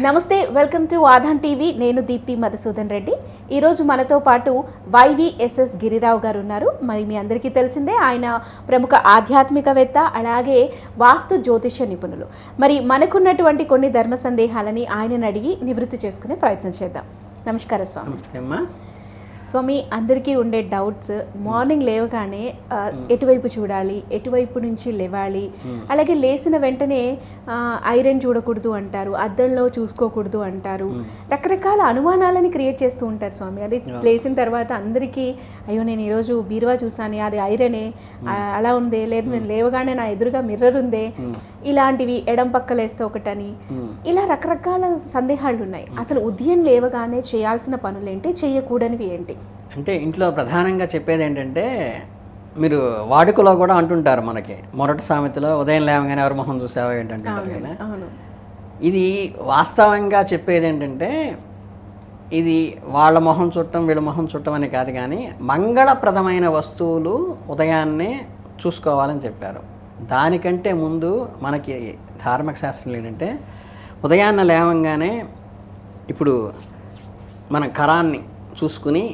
నమస్తే, welcome to ఆధాన్ TV. నేను దీప్తి మధుసూదన్ రెడ్డి. ఈరోజు మనతో పాటు వైవిఎస్ఎస్ గిరిరావు గారు ఉన్నారు. మరి మీ అందరికీ తెలిసిందే, ఆయన ప్రముఖ ఆధ్యాత్మికవేత్త, అలాగే వాస్తు జ్యోతిష్య నిపుణులు. మరి మనకున్నటువంటి కొన్ని ధర్మ సందేహాలని ఆయనను అడిగి నివృత్తి చేసుకునే ప్రయత్నం చేద్దాం. నమస్కారం స్వామి. నమస్తే అమ్మా. స్వామి, అందరికీ ఉండే డౌట్స్, మార్నింగ్ లేవగానే ఎటువైపు చూడాలి, ఎటువైపు నుంచి లేవాలి, అలాగే లేచిన వెంటనే ఐరన్ చూడకూడదు అంటారు, అద్దంలో చూసుకోకూడదు అంటారు, రకరకాల అనుమానాలని క్రియేట్ చేస్తూ ఉంటారు స్వామి. అది లేచిన తర్వాత అందరికీ అయ్యో నేను ఈరోజు బీరువా చూసాను, అది ఐరనే, అలా ఉందే, లేదు నేను లేవగానే నా ఎదురుగా మిర్రర్ ఉందే, ఇలాంటివి ఎడం పక్క లేస్తే ఒకటని, ఇలా రకరకాల సందేహాలు ఉన్నాయి. అసలు ఉదయం లేవగానే చేయాల్సిన పనులేంటి, చేయకూడనివి ఏంటి? అంటే ఇంట్లో ప్రధానంగా చెప్పేది ఏంటంటే, మీరు వాడుకలో కూడా అంటుంటారు మనకి మొరటి సామెతలో, ఉదయం లేవగానే ఎవరి మొహం చూసావా ఏంటంటారు కదా. ఇది వాస్తవంగా చెప్పేది ఏంటంటే, ఇది వాళ్ళ మొహం చుట్టం వీళ్ళ మొహం చుట్టం అని కాదు, కానీ మంగళప్రదమైన వస్తువులు ఉదయాన్నే చూసుకోవాలని చెప్పారు. దానికంటే ముందు మనకి ధార్మిక శాస్త్రం ఏంటంటే, ఉదయాన్నే లేవంగానే ఇప్పుడు మన కరాన్ని చూసుకుని,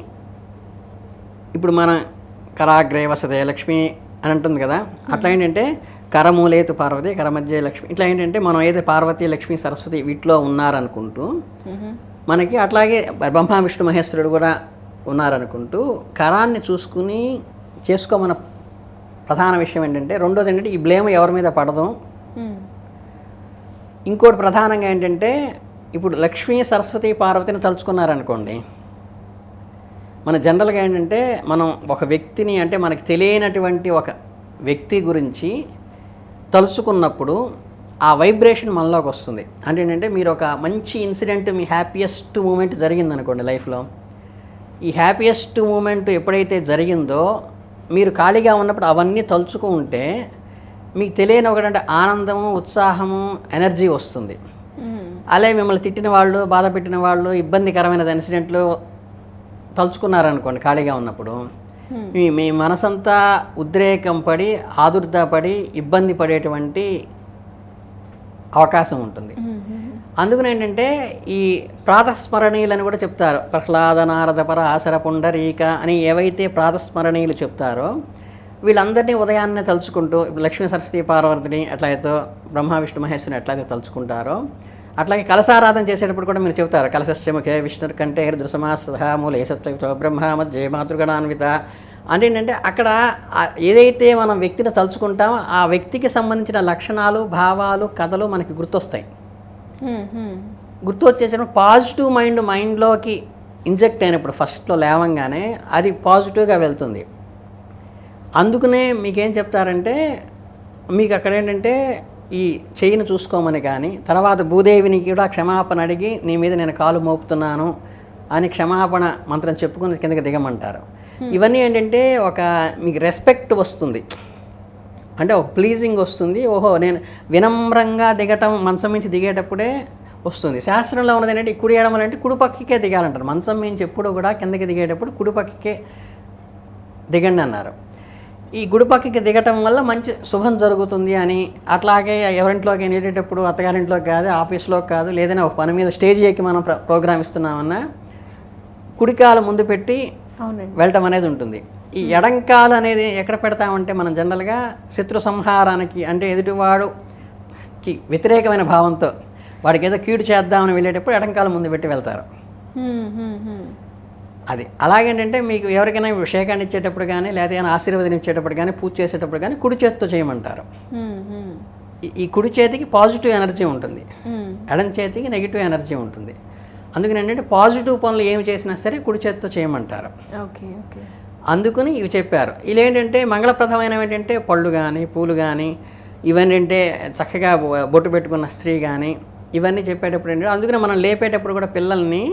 ఇప్పుడు మన కరాగ్రే వసతే లక్ష్మి అని అంటుంది కదా, అట్లా ఏంటంటే కరమూలేతు పార్వతి కరమధ్య లక్ష్మి, ఇట్లా ఏంటంటే మనం ఏదైతే పార్వతి లక్ష్మి సరస్వతి వీటిలో ఉన్నారనుకుంటూ, మనకి అట్లాగే బ్రహ్మ విష్ణు మహేశ్వరుడు కూడా ఉన్నారనుకుంటూ కరాన్ని చూసుకుని చేసుకోమన్న ప్రధాన విషయం ఏంటంటే, రెండోది ఏంటంటే ఈ బ్లేమ్ ఎవరి మీద పడదు. ఇంకోటి ప్రధానంగా ఏంటంటే, ఇప్పుడు లక్ష్మీ సరస్వతి పార్వతిని తలుచుకున్నారనుకోండి, మన జనరల్గా ఏంటంటే మనం ఒక వ్యక్తిని, అంటే మనకి తెలియనటువంటి ఒక వ్యక్తి గురించి తలుచుకున్నప్పుడు ఆ వైబ్రేషన్ మనలోకి వస్తుంది. అంటే ఏంటంటే, మీరు ఒక మంచి ఇన్సిడెంట్, మీ హ్యాపీయెస్ట్ మూమెంట్ జరిగిందనుకోండి లైఫ్లో, ఈ హ్యాపీయెస్ట్ మూమెంట్ ఎప్పుడైతే జరిగిందో మీరు ఖాళీగా ఉన్నప్పుడు అవన్నీ తలుచుకుంటే మీకు తెలియని ఒకటంటే ఆనందము, ఉత్సాహము, ఎనర్జీ వస్తుంది. అలాగే మిమ్మల్ని తిట్టిన వాళ్ళు, బాధ పెట్టిన వాళ్ళు, ఇబ్బందికరమైన ఇన్సిడెంట్లు తలుచుకున్నారనుకోండి ఖాళీగా ఉన్నప్పుడు, మీ మనసంతా ఉద్రేకం పడి, ఆదుర్దాపడి, ఇబ్బంది పడేటువంటి అవకాశం ఉంటుంది. అందుకని ఏంటంటే ఈ ప్రాతస్మరణీయులని కూడా చెప్తారు. ప్రహ్లాద నారద పర ఆసర పుండరీక అని ఏవైతే ప్రాతస్మరణీయులు చెప్తారో, వీళ్ళందరినీ ఉదయాన్నే తలుచుకుంటూ, లక్ష్మీ సరస్వతి పార్వతిని ఎట్లయితే బ్రహ్మ విష్ణు మహేశ్వరిని ఎట్లయితే తలుచుకుంటారో, అట్లాగే కలశారాధన చేసేటప్పుడు కూడా మీరు చెప్తారు, కలశస్యముఖే విష్ణుర్ కంటే దృశమాశ్రధ మూలే సత్వ బ్రహ్మ మధ్య మాతృగణాన్విత. అంటే ఏంటంటే అక్కడ ఏదైతే మనం వ్యక్తిని తలుచుకుంటామో ఆ వ్యక్తికి సంబంధించిన లక్షణాలు, భావాలు, కథలు మనకి గుర్తొస్తాయి. గుర్తొచ్చేసిన పాజిటివ్ మైండ్లోకి ఇంజెక్ట్ అయినప్పుడు ఫస్ట్లో లేవంగానే అది పాజిటివ్గా వెళ్తుంది. అందుకనే మీకేం చెప్తారంటే, మీకు అక్కడ ఏంటంటే ఈ చెయ్యిని చూసుకోమని, కానీ తర్వాత భూదేవిని కూడా క్షమాపణ అడిగి నీ మీద నేను కాలు మోపుతున్నాను అని క్షమాపణ మంత్రం చెప్పుకుని కిందకి దిగమంటారు. ఇవన్నీ ఏంటంటే ఒక మీకు రెస్పెక్ట్ వస్తుంది, అంటే ఒక ప్లీజింగ్ వస్తుంది. ఓహో, నేను వినమ్రంగా దిగటం, మంచం నుంచి దిగేటప్పుడే వస్తుంది. శాస్త్రంలో ఉన్నది ఏంటంటే, కుడి ఎడమలు అంటే కుడి పక్కకే దిగాలంటారు. మంచం నుంచి ఎప్పుడు కూడా కిందకి దిగేటప్పుడు కుడి పక్కకే దిగండి అన్నారు. ఈ గుడి పక్కకి దిగటం వల్ల మంచి శుభం జరుగుతుంది అని. అట్లాగే ఎవరింట్లోకి వెళ్ళేటప్పుడు అత్తగారింట్లోకి కాదు, ఆఫీస్లోకి కాదు, లేదైనా ఒక పని మీద స్టేజ్ ఎక్కి మనం ప్రోగ్రామ్ ఇస్తున్నామన్నా కుడికాలు ముందు పెట్టి వెళ్ళటం అనేది ఉంటుంది. ఈ ఎడంకాలు అనేది ఎక్కడ పెడతామంటే మనం జనరల్గా శత్రు సంహారానికి, అంటే ఎదుటివాడుకి వ్యతిరేకమైన భావంతో వాడికి ఏదో కీడు చేద్దామని వెళ్ళేటప్పుడు ఎడంకాలు ముందు పెట్టి వెళ్తారు. అది అలాగేంటంటే, మీకు ఎవరికైనా షేకాన్ని ఇచ్చేటప్పుడు కానీ, లేదా ఏదైనా ఆశీర్వాదం ఇచ్చేటప్పుడు కానీ, పూజ చేసేటప్పుడు కానీ కుడి చేతితో చేయమంటారు. ఈ కుడి చేతికి పాజిటివ్ ఎనర్జీ ఉంటుంది, ఎడం చేతికి నెగిటివ్ ఎనర్జీ ఉంటుంది. అందుకని ఏంటంటే పాజిటివ్ పనులు ఏమి చేసినా సరే కుడి చేతితో చేయమంటారు. అందుకని ఇవి చెప్పారు. ఇలా ఏంటంటే మంగళప్రదమైనవి ఏంటంటే పళ్ళు కానీ, పూలు కానీ, ఇవన్నీ అంటే చక్కగా బొట్టు పెట్టుకున్న స్త్రీ కానీ, ఇవన్నీ చెప్పేటప్పుడు ఏంటంటే, అందుకని మనం లేపేటప్పుడు కూడా పిల్లల్ని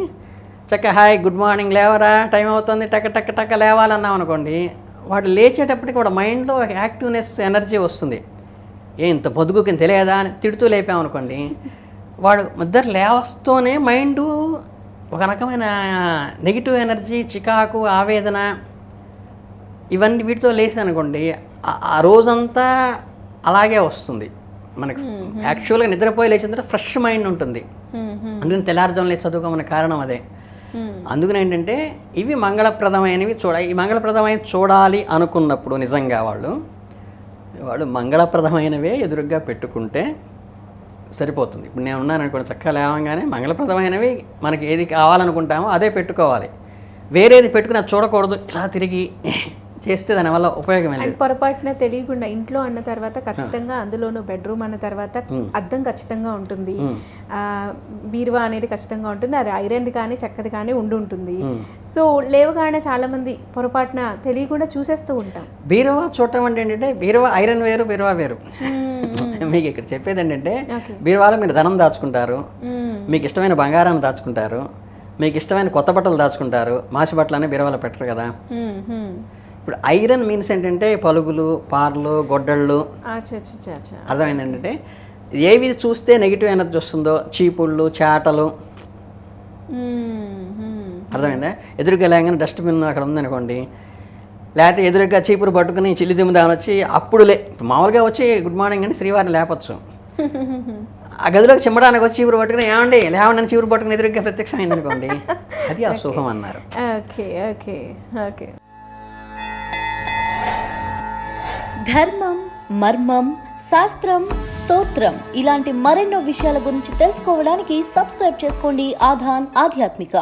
చక్క హాయ్ గుడ్ మార్నింగ్, లేవరా టైం అవుతుంది, టక్క టక్క టక్క లేవాలన్నాం అనుకోండి, వాడు లేచేటప్పటికి వాడు మైండ్లో ఒక యాక్టివ్నెస్, ఎనర్జీ వస్తుంది. ఇంత పొదుగు కింద తెలియదా అని తిడుతూ లేపామనుకోండి, వాడు ఇద్దరు లేవస్తూనే మైండు ఒక రకమైన నెగిటివ్ ఎనర్జీ, చికాకు, ఆవేదన, ఇవన్నీ వీటితో లేచి అనుకోండి, ఆ రోజంతా అలాగే వస్తుంది. మనకు యాక్చువల్గా నిద్రపోయి లేచిన తర్వాత ఫ్రెష్ మైండ్ ఉంటుంది. అందుకని తెల్లారుజామున లేచి చదువుకోమన్న కారణం అదే. అందుకని ఏంటంటే ఇవి మంగళప్రదమైనవి ఈ మంగళప్రదమైన చూడాలి అనుకున్నప్పుడు నిజంగా వాళ్ళు మంగళప్రదమైనవే ఎదురుగ్గా పెట్టుకుంటే సరిపోతుంది. ఇప్పుడు నేను ఉన్నాను అనుకోండి, చక్కగా లేవంగానే మంగళప్రదమైనవి మనకి ఏది కావాలనుకుంటామో అదే పెట్టుకోవాలి. వేరేది పెట్టుకుని అది చూడకూడదు, ఇలా తిరిగి చేస్తే దానివల్ల ఉపయోగం లేదు. పొరపాటున తెలియకుండా ఇంట్లో అన్న తర్వాత ఖచ్చితంగా అందులోనూ బెడ్రూమ్ అన్న తర్వాత అద్దం ఖచ్చితంగా ఉంటుంది, బీరువా అనేది ఖచ్చితంగా ఉంటుంది, అది ఐరన్ది కానీ చెక్కది కానీ ఉంటుంది. సో లేవగానే చాలా మంది పొరపాటున తెలియకుండా చూసేస్తూ ఉంటాం. బీరువా చూడటం అంటే ఏంటంటే బీరువా ఐరన్ వేరు, బీరువా వేరు. మీకు ఇక్కడ చెప్పేది ఏంటంటే బీరువాలో మీరు ధనం దాచుకుంటారు, మీకు ఇష్టమైన బంగారాన్ని దాచుకుంటారు, మీకు ఇష్టమైన కొత్త బట్టలు దాచుకుంటారు, మాసి బట్టలు అనే బీరువాలో పెట్టరు కదా. ఇప్పుడు ఐరన్ మీన్స్ ఏంటంటే పలుగులు, పార్లు, గొడ్డళ్ళు. అర్థమైంది ఏంటంటే ఏవి చూస్తే నెగిటివ్ ఎనర్జీ వస్తుందో, చీపుళ్ళు, చాటలు. అర్థమైందా? ఎదురుగా లేగానే డస్ట్బిన్ అక్కడ ఉందనుకోండి, లేకపోతే ఎదురుగా చీపురు పట్టుకుని చిల్లి దిమ్ముదామని వచ్చి అప్పుడు మామూలుగా వచ్చి గుడ్ మార్నింగ్ అని శ్రీవారిని లేపచ్చు. ఆ గదిలోకి చిమ్మడానికి వచ్చి చీపురు పట్టుకుని ఏమండి లేవండి చీపురు పట్టుకుని ఎదురుగా ప్రత్యక్షమైంది అనుకోండి, అది అశుభం అన్నారు. ధర్మం, మర్మం, శాస్త్రం, స్తోత్రం ఇలాంటి మరెన్నో విషయాల గురించి తెలుసుకోవడానికి సబ్స్క్రైబ్ చేసుకోండి ఆధాన్ ఆధ్యాత్మిక.